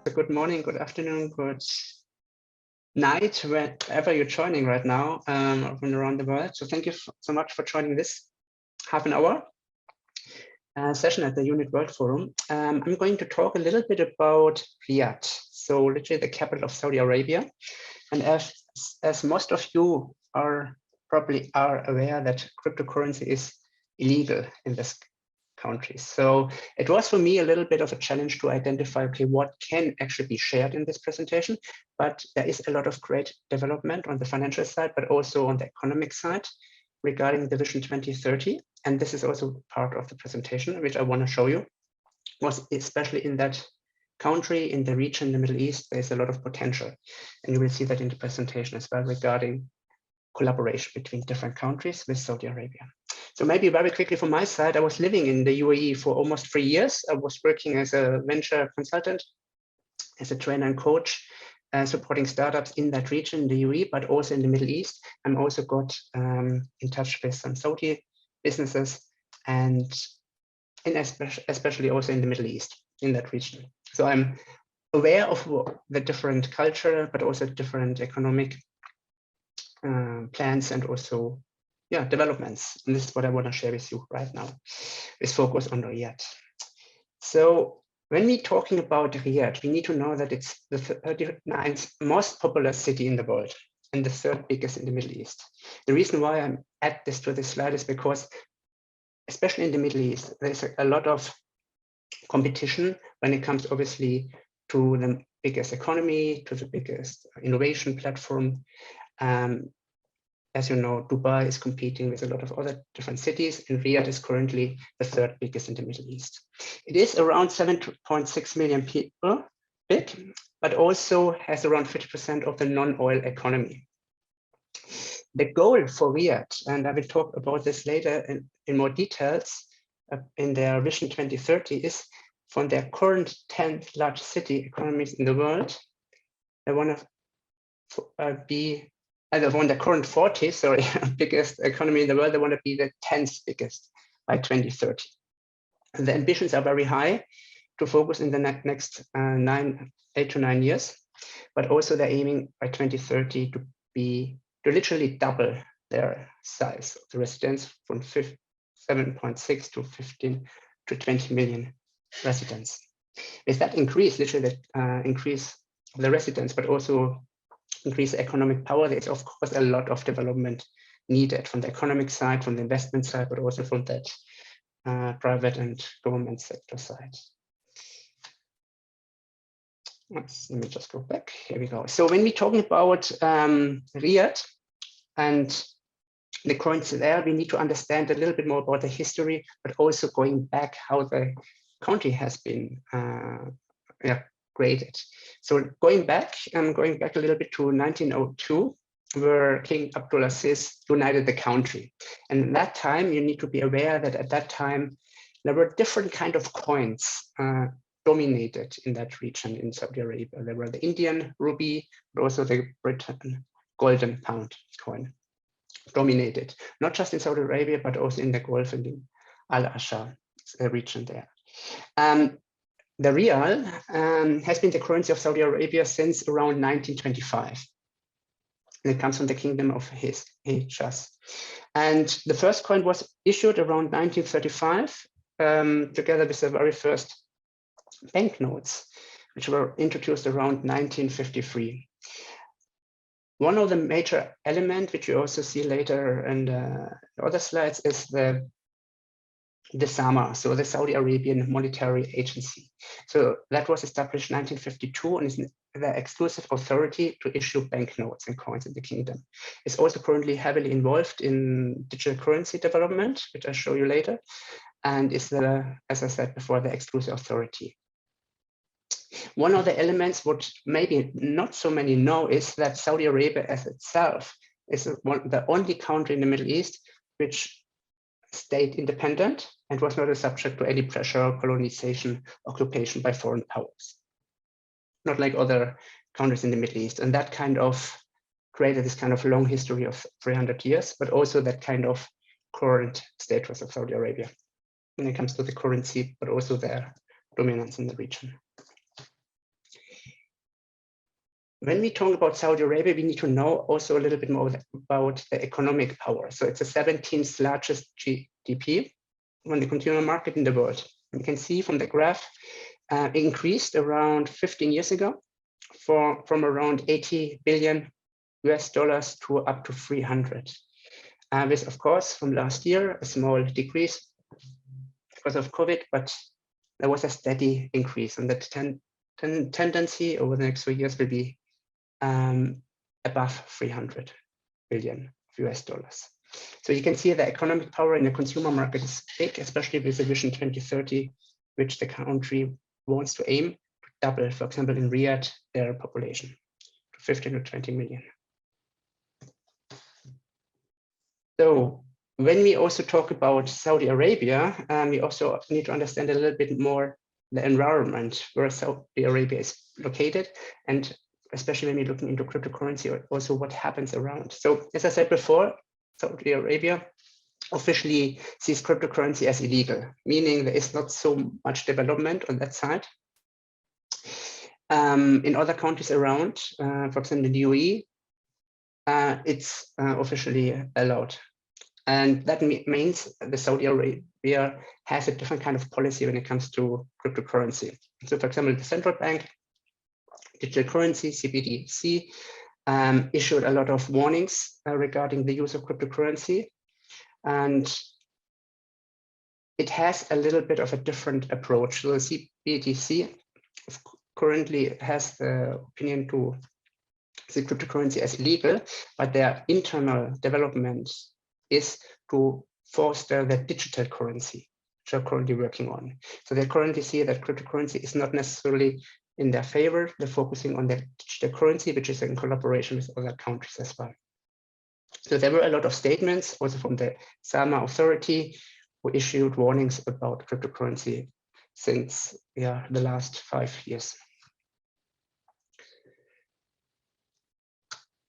Good morning, good afternoon, good night, wherever you're joining right now from around the world. So thank you so much for joining this half an hour session at the Unit World Forum. I'm going to talk a little bit about Riyadh, so literally the capital of Saudi Arabia. And as most of you probably are aware that cryptocurrency is illegal in this country. So it was for me a little bit of a challenge to identify, okay, what can actually be shared in this presentation, but there is a lot of great development on the financial side, but also on the economic side regarding the Vision 2030. And this is also part of the presentation, which I want to show you, was especially in that country, in the region, the Middle East, there's a lot of potential. And you will see that in the presentation as well regarding collaboration between different countries with Saudi Arabia. So maybe very quickly from my side, I was living in the UAE for almost 3 years. I was working as a venture consultant, as a trainer and coach, supporting startups in that region, in the UAE, but also in the Middle East. I'm also got in touch with some Saudi businesses and especially also in the Middle East, in that region. So I'm aware of the different culture, but also different economic plans and also developments. And this is what I want to share with you right now, with focus on Riyadh. So when we're talking about Riyadh, we need to know that it's the 39th most popular city in the world and the 3rd biggest in the Middle East. The reason why I'm add this to this slide is because, especially in the Middle East, there's a lot of competition when it comes obviously to the biggest economy, to the biggest innovation platform. As you know, Dubai is competing with a lot of other different cities, and Riyadh is currently the 3rd biggest in the Middle East. It is around 7.6 million people big, but also has around 50% of the non-oil economy. The goal for Riyadh, and I will talk about this later in more details in their Vision 2030, is from their current 10th largest city economies in the world, they want to be on the current 40, biggest economy in the world, they want to be the 10th biggest by 2030. And the ambitions are very high to focus in the next 8 to 9 years, but also they're aiming by 2030 to literally double their size of the residents from 7.6 to 15 to 20 million residents. With that increase, literally the increase of the residents, but also increase economic power, there's of course a lot of development needed from the economic side, from the investment side, but also from that private and government sector side. Let me just go back. Here we go. So when we're talking about Riyadh and the currency there, we need to understand a little bit more about the history, but also going back how the country has been created. So going back a little bit to 1902, where King Abdulaziz united the country. And at that time, you need to be aware that at that time, there were different kind of coins dominated in that region in Saudi Arabia. There were the Indian rupee, but also the Britain golden pound coin dominated, not just in Saudi Arabia, but also in the Gulf and in Al-Asha region there. The Riyal has been the currency of Saudi Arabia since around 1925. And it comes from the Kingdom of Hijaz. And the first coin was issued around 1935, together with the very first banknotes, which were introduced around 1953. One of the major elements, which you also see later in the other slides, is the SAMA, so the Saudi Arabian Monetary Agency. So that was established in 1952 and is the exclusive authority to issue banknotes and coins in the kingdom. It's also currently heavily involved in digital currency development, which I'll show you later, and is as I said before, the exclusive authority. One of the elements what maybe not so many know is that Saudi Arabia as itself is the only country in the Middle East which stayed independent and was not a subject to any pressure, colonization, occupation by foreign powers. Not like other countries in the Middle East. And that kind of created this kind of long history of 300 years, but also that kind of current status of Saudi Arabia when it comes to the currency, but also their dominance in the region. when we talk about Saudi Arabia, we need to know also a little bit more about the economic power. So it's the 17th largest GDP on the consumer market in the world. You can see from the graph, it increased around 15 years ago from around 80 billion US dollars to up to 300. With, of course, from last year, a small decrease because of COVID, but there was a steady increase, and that tendency over the next few years will be above 300 billion US dollars. So you can see the economic power in the consumer market is big, especially with the Vision 2030, which the country wants to aim to double, for example, in Riyadh, their population to 15 to 20 million. So when we also talk about Saudi Arabia, we also need to understand a little bit more the environment where Saudi Arabia is located, and especially when we're looking into cryptocurrency, or also what happens around. So as I said before, Saudi Arabia officially sees cryptocurrency as illegal, meaning there is not so much development on that side. In other countries around, for example, in the UAE, it's officially allowed. And that means the Saudi Arabia has a different kind of policy when it comes to cryptocurrency. So for example, the central bank, digital currency, CBDC, issued a lot of warnings regarding the use of cryptocurrency. And it has a little bit of a different approach. So the CBDC currently has the opinion to see cryptocurrency as illegal, but their internal development is to foster the digital currency, which they're currently working on. So they currently see that cryptocurrency is not necessarily in their favor. They're focusing on the digital currency, which is in collaboration with other countries as well. So there were a lot of statements also from the SAMA authority who issued warnings about cryptocurrency since the last 5 years.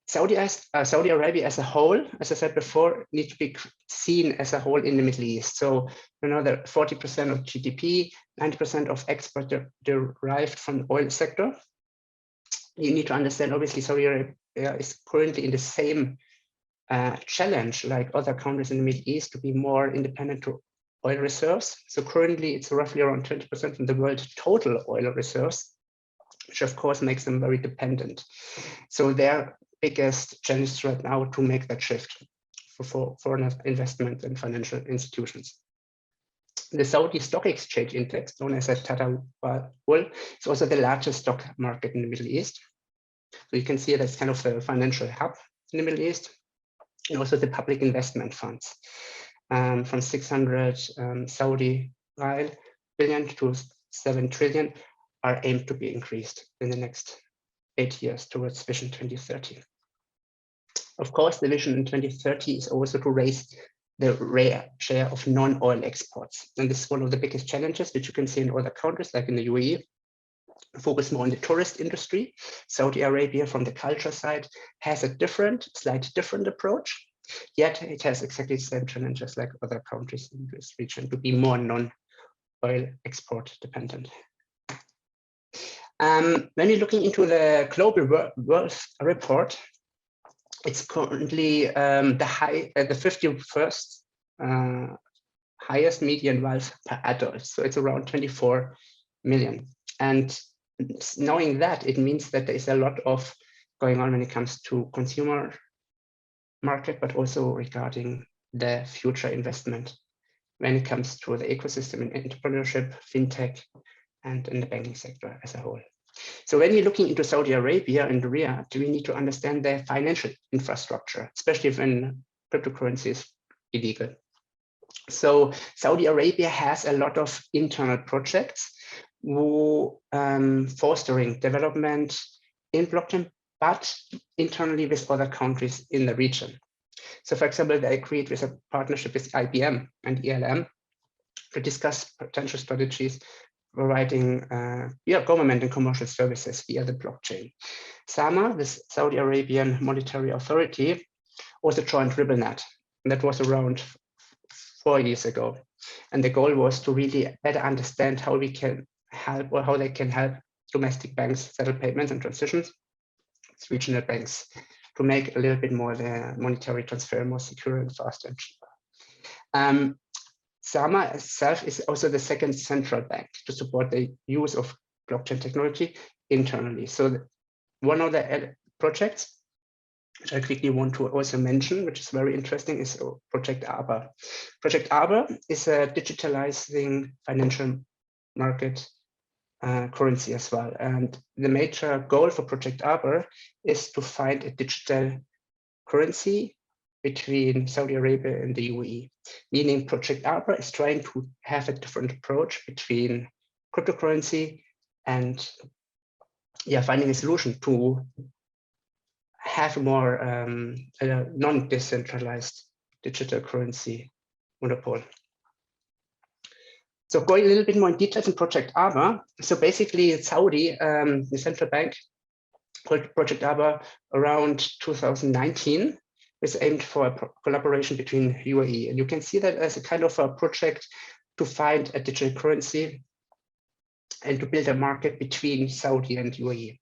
Saudi Arabia as a whole, as I said before, needs to be seen as a whole in the Middle East. So that 40% of GDP, 90% of export derived from the oil sector. You need to understand, obviously, Saudi Arabia is currently in the same challenge like other countries in the Middle East to be more independent to oil reserves. So currently it's roughly around 20% from the world's total oil reserves, which of course makes them very dependent. So their biggest challenge right now to make that shift for foreign investment and financial institutions. The Saudi Stock Exchange Index, known as a Tadawul, is also the largest stock market in the Middle East. So you can see that's kind of the financial hub in the Middle East, and also the public investment funds from 600 Saudi billion to 7 trillion are aimed to be increased in the next 8 years towards Vision 2030. Of course, the Vision in 2030 is also to raise the rare share of non-oil exports. And this is one of the biggest challenges, which you can see in other countries, like in the UAE, focus more on the tourist industry. Saudi Arabia, from the culture side, has a slightly different approach, yet it has exactly the same challenges like other countries in this region to be more non-oil export dependent. When you're looking into the Global Wealth Report, it's currently the 51st highest median wealth per adult. So it's around 24 million. And knowing that, it means that there is a lot of going on when it comes to consumer market, but also regarding the future investment when it comes to the ecosystem in entrepreneurship, fintech, and in the banking sector as a whole. So when we're looking into Saudi Arabia and Riyadh, we need to understand their financial infrastructure, especially when cryptocurrency is illegal. So Saudi Arabia has a lot of internal projects who fostering development in blockchain, but internally with other countries in the region. So for example, they agreed with a partnership with IBM and ELM to discuss potential strategies providing government and commercial services via the blockchain. SAMA, the Saudi Arabian Monetary Authority, also joined RibbleNet. And that was around 4 years ago. And the goal was to really better understand how we can help, or how they can help domestic banks settle payments and transitions regional banks to make a little bit more the monetary transfer more secure and faster and cheaper. SAMA itself is also the second central bank to support the use of blockchain technology internally. So one of the projects which I quickly want to also mention, which is very interesting, is Project Aber. Project Aber is a digitalizing financial market currency as well. And the major goal for Project Aber is to find a digital currency between Saudi Arabia and the UAE, meaning Project Aber is trying to have a different approach between cryptocurrency and finding a solution to have a more non-decentralized digital currency monopole. So going a little bit more in details in Project Aber. So basically Saudi, the central bank, called Project Aber around 2019, is aimed for a collaboration between UAE. And you can see that as a kind of a project to find a digital currency and to build a market between Saudi and UAE.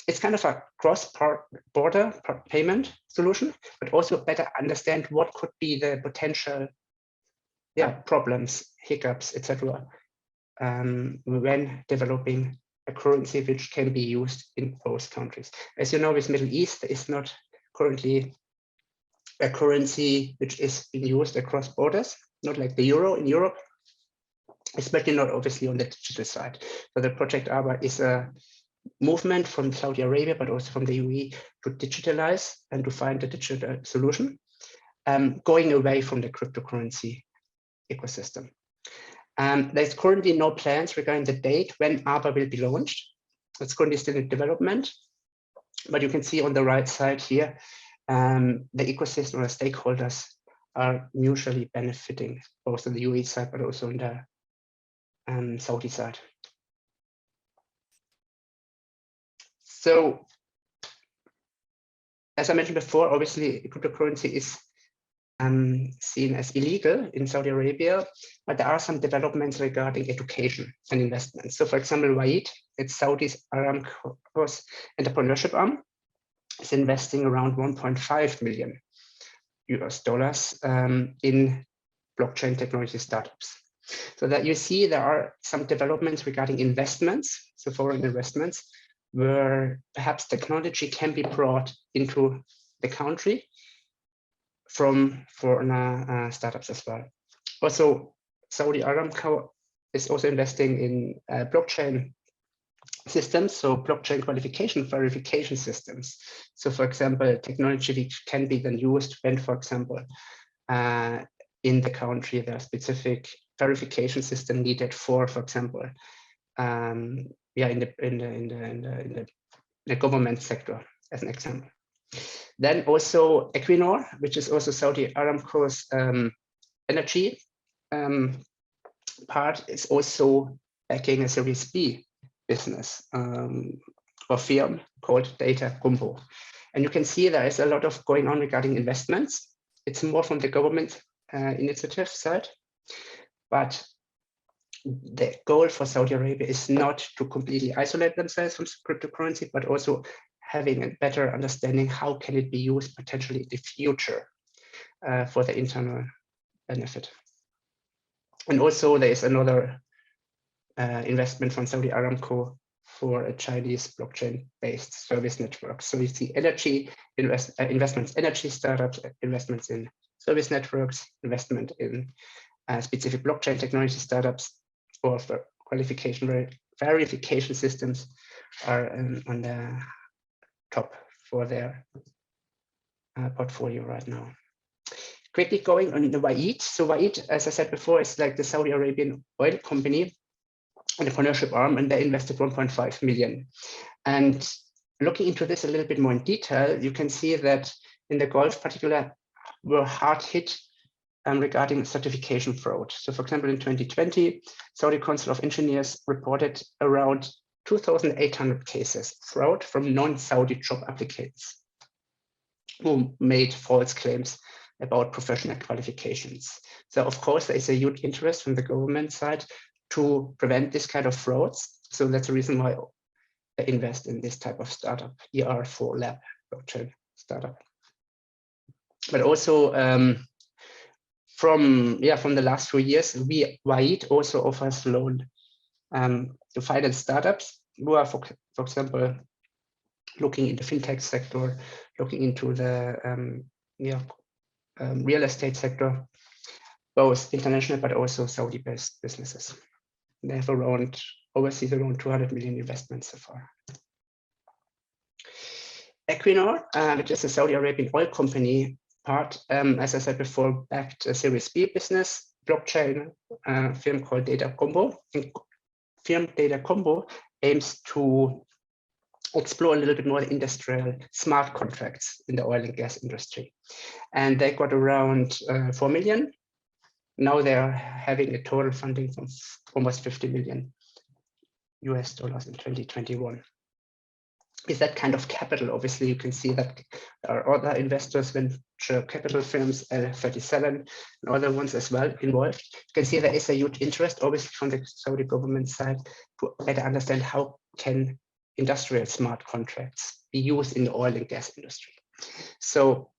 It's kind of a cross-border payment solution, but also better understand what could be the potential problems, hiccups, etc. When developing a currency which can be used in both countries. As you know, with Middle East, there is not currently a currency which is being used across borders, not like the euro in Europe, especially not obviously on the digital side. So the Project Aber is a movement from Saudi Arabia, but also from the UAE to digitalize and to find a digital solution, going away from the cryptocurrency ecosystem. There's currently no plans regarding the date when Aber will be launched. It's currently still in development, but you can see on the right side here, the ecosystem or the stakeholders are mutually benefiting, both on the UAE side, but also on the Saudi side. So, as I mentioned before, obviously cryptocurrency is seen as illegal in Saudi Arabia, but there are some developments regarding education and investments. So for example, Riyadh, it's Saudi's Aramco's entrepreneurship arm, is investing around 1.5 million US dollars in blockchain technology startups. So that you see there are some developments regarding investments, so foreign investments, where perhaps technology can be brought into the country from foreign startups as well. Also, Saudi Aramco is also investing in blockchain systems, so blockchain qualification verification systems. So for example, technology which can be then used when, for example, in the country, there are specific verification system needed for example, in the government sector, as an example. Then also Equinor, which is also Saudi Aramco's energy part, is also backing a Series B business or firm called Data Gumbo. And you can see there is a lot of going on regarding investments. It's more from the government initiative side, but the goal for Saudi Arabia is not to completely isolate themselves from cryptocurrency, but also having a better understanding how can it be used potentially in the future for the internal benefit. And also there is another investment from Saudi Aramco for a Chinese blockchain-based service network. So we see energy investments, energy startups, investments in service networks, investment in specific blockchain technology startups, or for qualification verification systems are on the top for their portfolio right now. Quickly going on the Riyadh. So Riyadh, as I said before, is like the Saudi Arabian oil company, entrepreneurship arm, and they invested 1.5 million. And looking into this a little bit more in detail, you can see that in the Gulf particular were hard hit regarding certification fraud. So for example, in 2020, Saudi Council of Engineers reported around 2,800 cases fraud from non-Saudi job applicants who made false claims about professional qualifications. So of course, there is a huge interest from the government side to prevent this kind of frauds. So that's the reason why invest in this type of startup, ER4 Lab blockchain startup. But also from the last few years, Rihad also offers loan to finance startups who are, for example, looking in the fintech sector, looking into the real estate sector, both international but also Saudi-based businesses. They have overseas around 200 million investments so far. Equinor, which is a Saudi Arabian oil company part, as I said before, backed a Series B business blockchain firm called Data Combo. And firm Data Combo aims to explore a little bit more industrial smart contracts in the oil and gas industry. And they got around 4 million. Now they're having a total funding from almost 50 million US dollars in 2021. With that kind of capital, obviously, you can see that there are other investors, venture capital firms, L37, and other ones as well involved. You can see there is a huge interest, obviously, from the Saudi government side to better understand how can industrial smart contracts be used in the oil and gas industry. So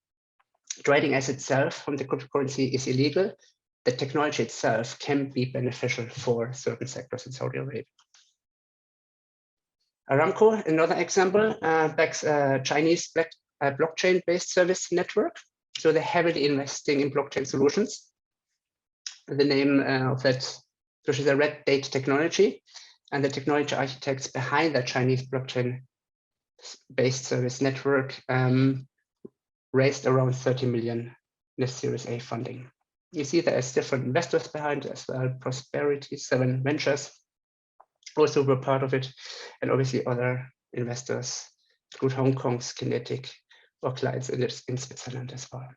trading as itself from the cryptocurrency is illegal. The technology itself can be beneficial for certain sectors in Saudi Arabia. Aramco, another example, backs a Chinese blockchain-based service network. So they're heavily investing in blockchain solutions. The name of that, which is a red date technology, and the technology architects behind the Chinese blockchain-based service network raised around 30 million in the Series A funding. You see there's different investors behind as well, Prosperity, 7 Ventures, also were part of it, and obviously other investors, good Hong Kong's Kinetic or clients in Switzerland as well.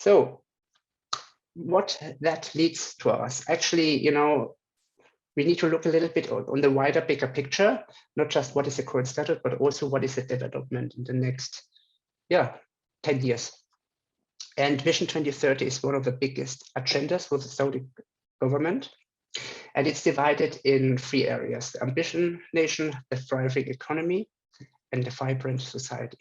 So what that leads to us, actually, we need to look a little bit on the wider, bigger picture, not just what is the current status, but also what is the development in the next 10 years. And Vision 2030 is one of the biggest agendas for the Saudi government. And it's divided in 3 areas: the ambition nation, the thriving economy, and the vibrant society.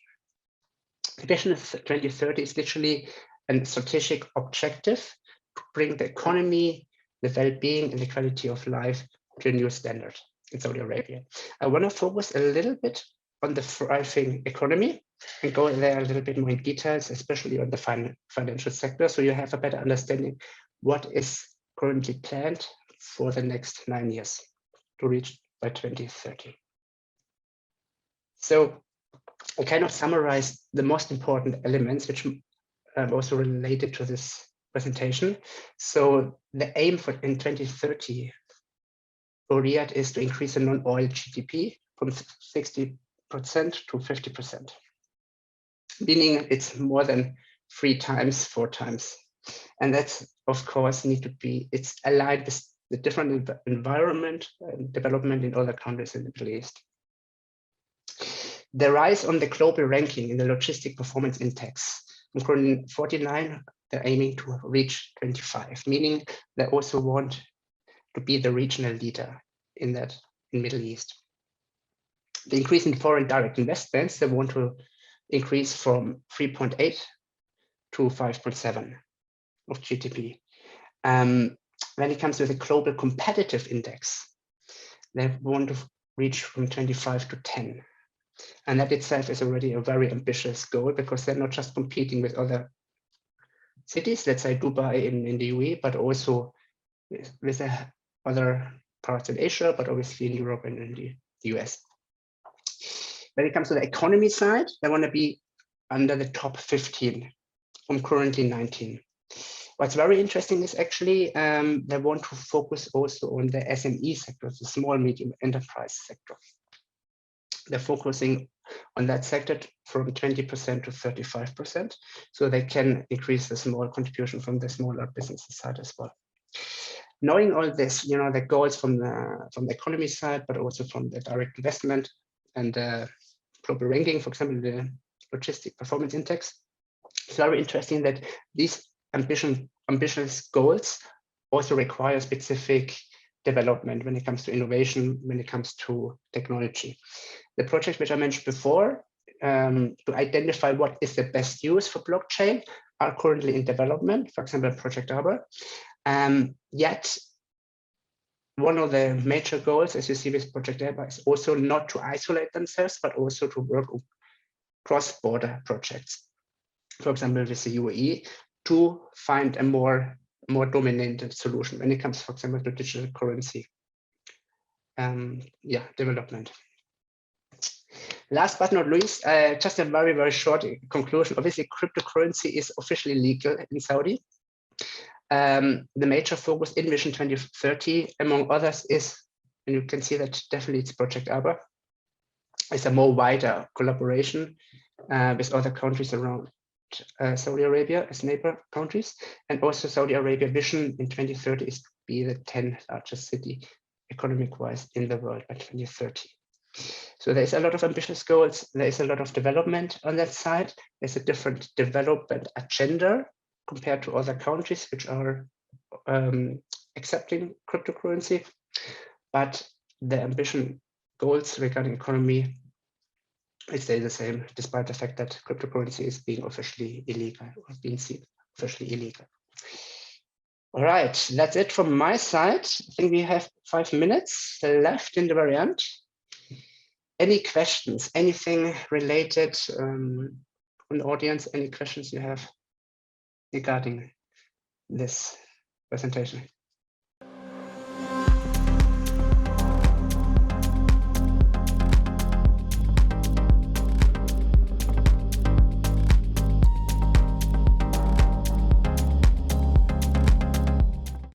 The Vision 2030 is literally a strategic objective to bring the economy, the well-being, and the quality of life to a new standard in Saudi Arabia. I want to focus a little bit on the thriving economy and go there a little bit more in details, especially on the financial sector, so you have a better understanding what is currently planned for the next 9 years to reach by 2030. So I kind of summarize the most important elements, which are also related to this presentation. So the aim for in 2030 for Riyadh is to increase the non-oil GDP from 60% to 50%, meaning it's more than 3 times, 4 times. And that's, of course, it's aligned with the different environment and development in other countries in the Middle East. The rise on the global ranking in the Logistic Performance Index, from currently 49, they're aiming to reach 25, meaning they also want to be the regional leader in Middle East. The increase in foreign direct investments, they want to increase from 3.8 to 5.7 of GDP. When it comes to the global competitive index, they want to reach from 25 to 10. And that itself is already a very ambitious goal, because they're not just competing with other cities, let's say Dubai in the UAE, but also with other parts in Asia, but obviously in Europe and in the US. When it comes to the economy side, they want to be under the top 15 from currently 19. What's very interesting is actually they want to focus also on the SME sector, the small medium enterprise sector. They're focusing on that sector from 20% to 35%, so they can increase the small contribution from the smaller businesses side as well. Knowing all this, the goals from the economy side, but also from the direct investment and the global ranking, for example, the Logistic Performance Index, it's very interesting that these ambitious goals also require specific development, when it comes to innovation, when it comes to technology. The project which I mentioned before, to identify what is the best use for blockchain, are currently in development, for example, Project Aber. Yet, one of the major goals, as you see with Project Aber, is also not to isolate themselves, but also to work on cross-border projects. For example, with the UAE, to find a more dominant solution when it comes, for example, to digital currency development. Last but not least, just a very, very short conclusion. Obviously, cryptocurrency is officially legal in Saudi. The major focus in Vision 2030, among others, is, and you can see that definitely it's Project Aber, is a more wider collaboration with other countries around Saudi Arabia as neighbor countries. And also Saudi Arabia vision in 2030 is to be the 10th largest city economic-wise in the world by 2030. So there's a lot of ambitious goals. There is a lot of development on that side. There's a different development agenda compared to other countries which are accepting cryptocurrency. But the ambition goals regarding economy, it stays the same, despite the fact that cryptocurrency is being officially illegal, or being seen officially illegal. All right, that's it from my side. I think we have 5 minutes left in the very end. Any questions, anything related on the audience, any questions you have regarding this presentation?